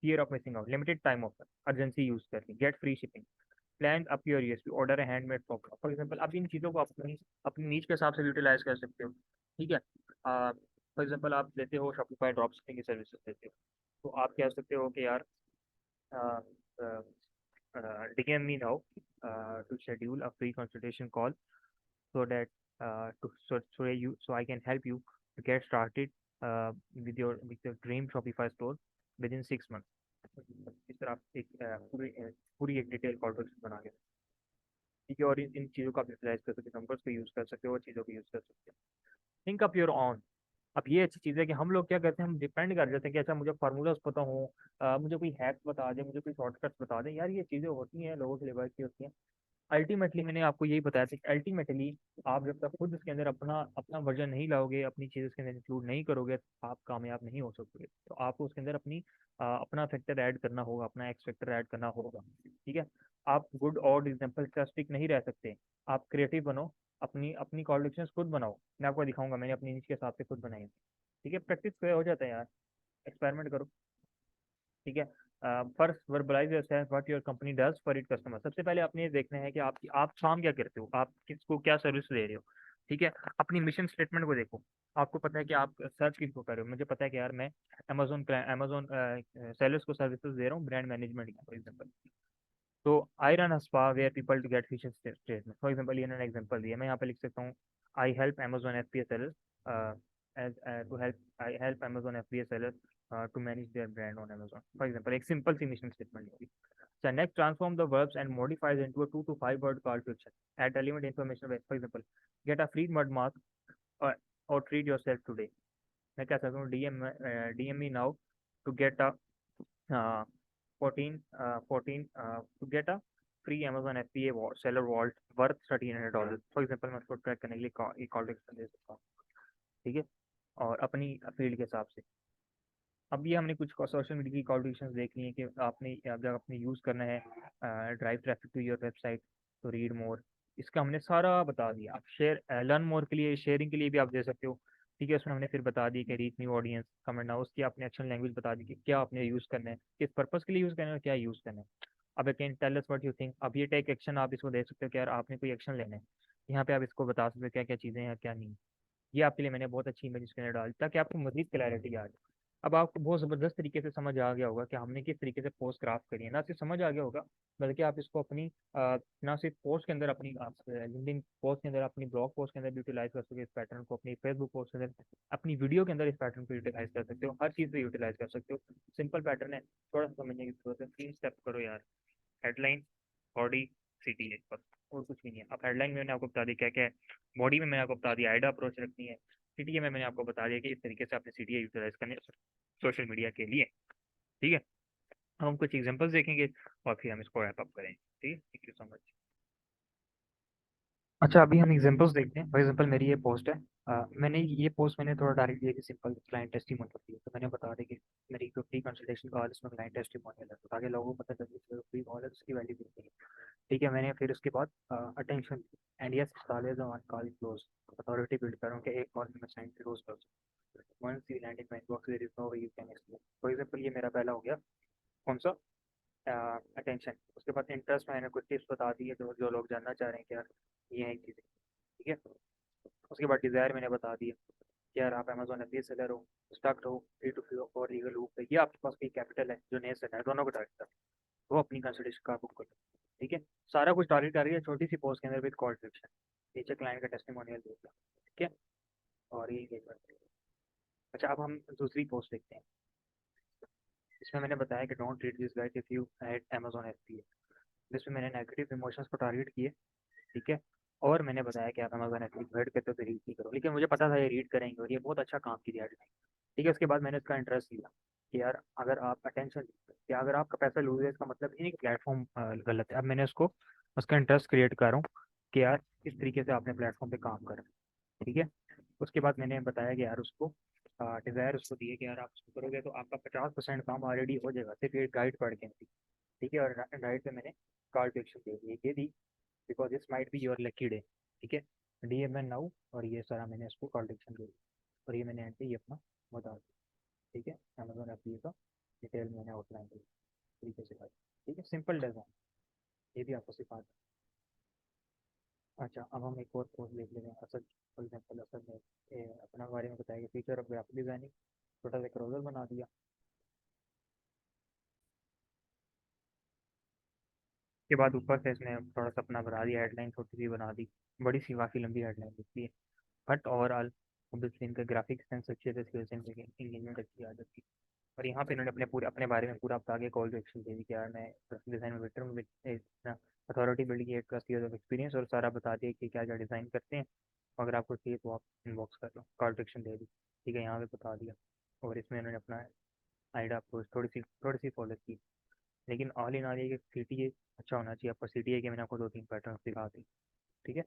fear of missing out, limited time offer, urgency use करके, get free shipping, plan up your USP, order a handmade top. For example आप इन चीज़ों को अपनी अपनी नीच के हिसाब से यूटिलाइज कर सकते हो। ठीक है, फॉर एग्जांपल आप लेते हो शॉपिफाई ड्रॉप शिपिंग की सर्विसेज देते हो, तो आप कह सकते हो कि यार DM me now to schedule a free consultation call so that so I can help you to get started with your dream Shopify store within 6 months. इस तरह आप एक पूरी एक डिटेल कॉल बना के, ठीक है, और इन चीज़ों का आप यूटिलाइज कर सकते हो, नंबर्स को यूज़ कर सकते हो और चीज़ों को यूज़ कर सकते हो। Think up your on. अब ये अच्छी चीज़ है कि हम लोग क्या करते हैं, हम डिपेंड कर जाते हैं कि अच्छा मुझे फार्मूलाज पता हो, मुझे कोई हैक्स बता दे, मुझे कोई शॉर्टकट्स बता दे। यार ये चीज़ें होती हैं, लोगों के लिए वर्क की होती हैं, अल्टीमेटली मैंने आपको यही बताया था कि अल्टीमेटली आप जब तक खुद इसके अंदर अपना अपना वर्जन नहीं लाओगे, अपनी चीज़ इसके अंदर इंक्लूड नहीं करोगे, तो आप कामयाब नहीं हो सकोगे। तो आपको उसके अंदर अपना फैक्टर ऐड करना होगा, अपना एक्स फैक्टर ऐड करना होगा। ठीक है। आप गुड और एग्जाम्पल का स्टिक नहीं रह सकते। आप क्रिएटिव बनो, अपनी अपनी कॉलेक्शन खुद बनाओ। मैं आपको दिखाऊंगा, मैंने अपनी निच के हिसाब से खुद बनाई है। ठीक है, प्रैक्टिस हो जाता है यार, एक्सपेरिमेंट करो। ठीक है। First verbalise yourself what your company does for it customer. सबसे पहले आपने ये देखना है कि आप काम क्या करते हो, आप किसको क्या सर्विस दे रहे हो। ठीक है। अपनी मिशन स्टेटमेंट को देखो। आपको पता है कि आप सर्च किसको कर रहे हो। मुझे पता है कि यार मैं अमेजोन सेलर्स को सर्विसेज दे रहा हूँ, ब्रांड मैनेजमेंट की फॉर एग्जाम्पल। तो I run a spa where people to get fish statement for example. ये मैंने एग्जाम्पल दिया, मैं यहाँ पे लिख सकता हूँ I help Amazon F P S sellers to help I help Amazon F P S sellers to manage their brand on Amazon. For example, एक simple सी mission statement होगी। So next, transform the verbs and modifies into a 2 to 5 word call to action. Add relevant information. For example, get a free mud mask or, or treat yourself today. मैं क्या सकता हूँ, DM me now to get a 14 to get a free Amazon FBA seller vault worth $1,300। For example मैं उसको track करने के लिए call to action दे सकता हूँ। ठीक है। और अपनी फील्ड के हिसाब से। अब ये हमने कुछ सोशल मीडिया की कॉन्ट्रीब्यूशन देख ली है कि आपने जब आपने यूज़ करना है drive traffic to your website तो रीड मोर। इसका हमने सारा बता दिया। आप शेयर लर्न मोर के लिए, शेयरिंग के लिए भी आप दे सकते हो। ठीक है। उसमें हमने फिर बता दी कि reach new audience, comment now, उसकी आपने एक्शन लैंग्वेज बता दी कि क्या आपने यूज़ करना है, किस पर्पज़ के लिए यूज़ करना है और क्या यूज़ करना है। अब can tell us what you think. अब ये टेक एक्शन आप इसको दे सकते हो कि यार आपने कोई एक्शन लेना है। यहाँ पे आप इसको बता सकते हो क्या क्या चीज़ें हैं क्या नहीं। ये आपके लिए मैंने बहुत अच्छी इमेज इसके अंदर डाली ताकि आपको मजीद क्लैरिटी आ जाए। अब आपको बहुत ज़बरदस्त तरीके से समझ आ गया होगा कि हमने किस तरीके से पोस्ट क्राफ्ट करी है। ना सिर्फ समझ आ गया होगा, बल्कि आप इसको अपनी ना सिर्फ पोस्ट के अंदर, अपनी लिंक्डइन पोस्ट के अंदर, अपनी ब्लॉग पोस्ट के अंदर भी यूटिलाइज कर सकते हो इस पैटर्न को, अपनी फेसबुक पोस्ट के अंदर, अपनी वीडियो के अंदर इस पैटर्न को यूटिलाइज कर सकते हो, हर चीज़ पे यूटिलाइज कर सकते हो। सिंपल पैटर्न है, थोड़ा सा समझने की जरूरत है। 3 स्टेप करो यार। हेडलाइन, बॉडी, सिटी है बस, और कुछ भी नहीं है। अब हेडलाइन में मैंने आपको बता दिया क्या क्या है, बॉडी में मैंने आपको बता दिया आइडिया अप्रोच रखनी है, सीटीए में मैंने आपको बता दिया कि इस तरीके से आपने सीटीए यूटिलाइज करने सोशल मीडिया के लिए। ठीक है। अब हम कुछ एग्जांपल्स देखेंगे और फिर हम इसको रैप अप करेंगे। ठीक है, थैंक यू सो मच। अच्छा, अभी हम एग्जांपल्स देखते हैं। फॉर एग्जांपल मेरी ये पोस्ट है। मैंने थोड़ा डायरेक्ट दिया कि सिंपल क्लाइंट टेस्टिमोनियल दिया, तो मैंने बता दिया कि मेरी जो फ्री कंसल्टेशन कॉल इसमें क्लाइंट टेस्टिमोनियल है, तो ताकि लोगों को पता चले कि फ्री कॉल है उसकी वैल्यू कितनी है। ठीक है। मैंने फिर उसके बाद attention and yes call is on call close, authority build करूँ कि एक कॉल में साइन क्लोज कर सकूँ। Once you land in my inbox there is no way you can explain. For example ये मेरा पहला हो गया, कौन सा, अटेंशन। उसके बाद इंटरेस्ट मैंने कुछ टिप्स बता दी है जो जो लोग जानना चाह रहे हैं कि यार ये है चीज़ें। ठीक है। उसके बाद डिज़ायर मैंने बता दिया कि यार आप अमेजोन एफबीए सेलर हो, स्टक हो, फ्री टू फ्री और लीगल लूप है, ये आपके पास कोई कैपिटल है जो नए सेलर है, दोनों को टारगेट कर, वो अपनी कंसल्टेशन का बुक कर। ठीक है। सारा कुछ टारगेट कर रही है छोटी सी पोस्ट के अंदर विद कॉल टू एक्शन, नीचे क्लाइंट का टेस्टिमोनियल देगा। ठीक है। और ये engagement। अच्छा, अब हम दूसरी पोस्ट देखते हैं। इसमें मैंने बताया कि don't read this guide if you had Amazon FBA. जिसमें मैंने नेगेटिव इमोशंस को टारगेट किए। ठीक है। और मैंने बताया कि आप अमेजोन एफबीए रीड करते हो तो रीड नहीं करो, लेकिन मुझे पता था ये रीड करेंगे और ये बहुत अच्छा काम की दिया। ठीक है। उसके बाद मैंने इसका इंटरेस्ट लिया कि यार अगर आप अटेंशन या अगर आपका पैसा लूज है, इसका मतलब ये नहीं कि प्लेटफॉर्म गलत है। अब मैंने उसको उसका इंटरेस्ट क्रिएट कर रहा हूँ कि यार किस तरीके से आपने प्लेटफॉर्म पे काम करा। ठीक है। उसके बाद मैंने बताया कि यार उसको डिज़ायर उसको दिए कि यार आप उसको करोगे तो आपका 50% काम ऑलरेडी हो जाएगा सिर्फ एक गाइड पढ़ के। ठीक है। और गाइड पे मैंने कॉल टू एक्शन दे दी, ये दी because this might be your lucky day. ठीक है। डीएम एन नाउ, और ये सारा मैंने उसको कॉल टू एक्शन दे दी, और ये मैंने एंड पे ये अपना बता दिया। ठीक है। अमेजोन एफ का डिटेल मैंने आउटलाइन दी तरीके से कर। ठीक है। सिंपल डिज़ाइन, ये भी आपको सिखा दूँ। अच्छा, अब हम एक और कोर्स देख लेते हैं, असल। फॉर एग्जाम्पल असल में अपना बारे में बताया कि फीचर ऑफ ग्राफिक डिजाइनिंग, छोटा सा क्रोजर बना दिया। के बाद ऊपर से इसने थोड़ा सा अपना बना दिया, हेडलाइन छोटी सी बना दी, बड़ी सी काफ़ी लंबी हेडलाइन लिखी है। बट ओवरऑल ऑब्वियसली इनका ग्राफिक सेंस अच्छे से, स्किल्स इंगेजमेंट अच्छी आ जाती है। और यहाँ पे इन्होंने अपने बारे में पूरा बता के कॉल टू एक्शन दे दी कि यार मैं ग्राफिक डिज़ाइन में बेटर हूँ, अथॉरिटी बिल्ड की 8+ ईयर ऑफ एक्सपीरियंस, और सारा बता दिया कि क्या क्या डिज़ाइन करते हैं। अगर आपको चाहिए तो आप इनबॉक्स कर लो, कॉल टू एक्शन दे दी। ठीक है, यहाँ पे बता दिया। और इसमें इन्होंने अपना आइडिया अप्रोच थोड़ी सी फॉलो की। लेकिन ऑल इन ऑल ये CTA अच्छा होना चाहिए आपका। CTA के मैंने आपको 2-3 पैटर्न दिखा दी। ठीक है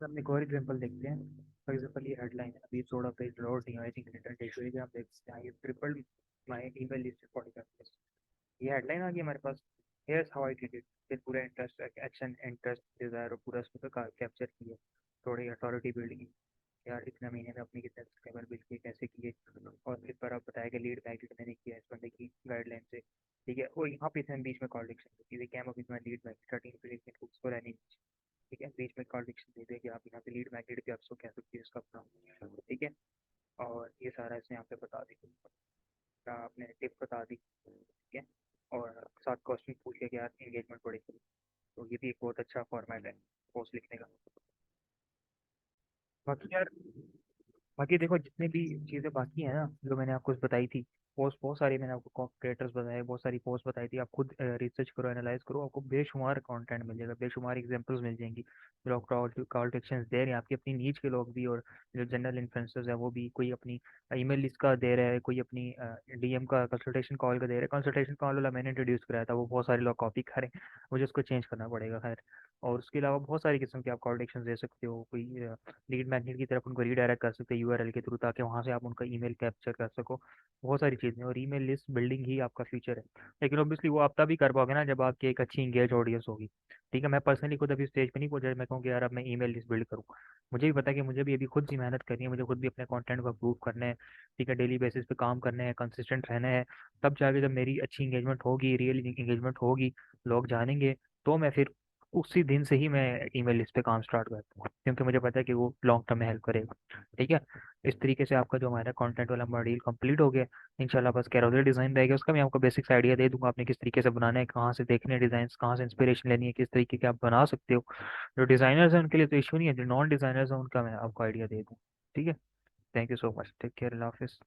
सर, हम एक और एग्जाम्पल देखते हैं। फॉर एग्जाम्पल ये हेडलाइन है, अभी थोड़ा पेज लोड नहीं, आई थिंक इंटरनेट इशू है कि आप देख सकते हैं, ये ट्रिपल माई ईमेल लिस्ट 45। ये हेडलाइन आ गई हमारे पास। Here's how I did it. फिर पूरा इंटरेस्ट, एक्शन, इंटरेस्ट, डिजायर और पूरा उसमें कैप्चर किया। थोड़ी अथॉरिटी बिल्ड की यार, इतने महीने में अपनी कितने सब्सक्राइबर बिल्ड किए, कैसे किए। और फिर पर आप बताया कि लीड मैग्नेट मैंने किया इस बंदे की गाइडलाइन से। ठीक है, और यहाँ पे इसमें बीच में कॉल डिक्शन होती है, कैम अभी मैं lead magnet 13 books for any. ठीक है, बीच में कॉल डिक्शन दे देंगे आप यहाँ पे लीड मैग्नेट भी आपको कह सकते हैं इसका अपना। ठीक है, और ये सारा इसने यहाँ पे बता दी, आपने टिप बता दी। ठीक है, और साथ क्वेश्चन पूछ के कि यार एंगेजमेंट बढ़ेगी। तो ये भी एक बहुत अच्छा फॉर्मेट है पोस्ट लिखने का। बाकी यार, बाकी देखो जितने भी चीज़ें बाकी हैं ना जो मैंने आपको बताई थी, पोस्ट बहुत सारी मैंने आपको क्रिएटर्स बताए, बहुत सारी पोस्ट बताई थी, आप खुद रिसर्च करो, एनालाइज करो, आपको बेशुमार कंटेंट मिल जाएगा, बेशुमार एग्जांपल्स मिल जाएंगी। लोग कॉल टू एक्शन दे रहे हैं आपकी अपनी नीच के लोग भी, और जो जनरल इन्फ्लुएंसर्स है वो भी, कोई अपनी ईमेल लिस्ट का दे रहा है, कोई अपनी DM का कंसल्टेशन कॉल का दे रहा है। कंसल्टेशन कॉल वाला मैंने इंट्रोड्यूस कराया था, वो बहुत सारे लोग कॉपी करें, मुझे उसको चेंज करना पड़ेगा खैर। और उसके अलावा बहुत सारी किस्म के आप कॉल टू एक्शन दे सकते हो, कोई लीड मैग्नेट की तरफ उनको रीडायरेक्ट कर सकते हैं URL के थ्रू, ताकि वहां से आप उनका ईमेल कैप्चर कर सको। बहुत सारी चीज़ें, और ईमेल लिस्ट बिल्डिंग ही आपका फ्यूचर है। लेकिन ऑब्वियसली वो आप तभी कर पाओगे ना जब आपकी एक अच्छी इंगेज ऑडियंस होगी। ठीक है, मैं पर्सनली खुद अभी स्टेज पे नहीं पहुंचा मैं कहूँ कि यार अब मैं ईमेल लिस्ट बिल्ड करूँ। मुझे भी पता है कि मुझे भी अभी खुद सी मेहनत करनी है, मुझे खुद भी अपने कंटेंट को अप्रूव करना है। ठीक है, डेली बेसिस पे काम करना है, कंसिस्टेंट रहना है। तब जाके जब मेरी अच्छी इंगेजमेंट होगी, रियल इंगेजमेंट होगी, लोग जानेंगे, तो मैं फिर उसी दिन से ही मैं ईमेल लिस्ट पे काम स्टार्ट करता हूँ, क्योंकि मुझे पता है कि वो लॉन्ग टर्म में हेल्प करेगा। ठीक है, इस तरीके से आपका जो हमारा कंटेंट वाला मॉड्यूल कंप्लीट हो गया। इंशाल्लाह बस कैरोसेल डिज़ाइन रहेगा, उसका मैं आपको बेसिक्स आइडिया दे दूंगा, आपने किस तरीके से बनाना है, कहाँ से देखने डिज़ाइन, कहाँ से इंस्पिरेशन लेनी है, किस तरीके के आप बना सकते हो। जो डिज़ाइनर्स हैं उनके लिए तो इशू नहीं है, जो नॉन डिज़ाइनर्स हैं उनका मैं आपको आइडिया दे दूँ। ठीक है, thank you so much, take care, अल्लाह हाफिज़।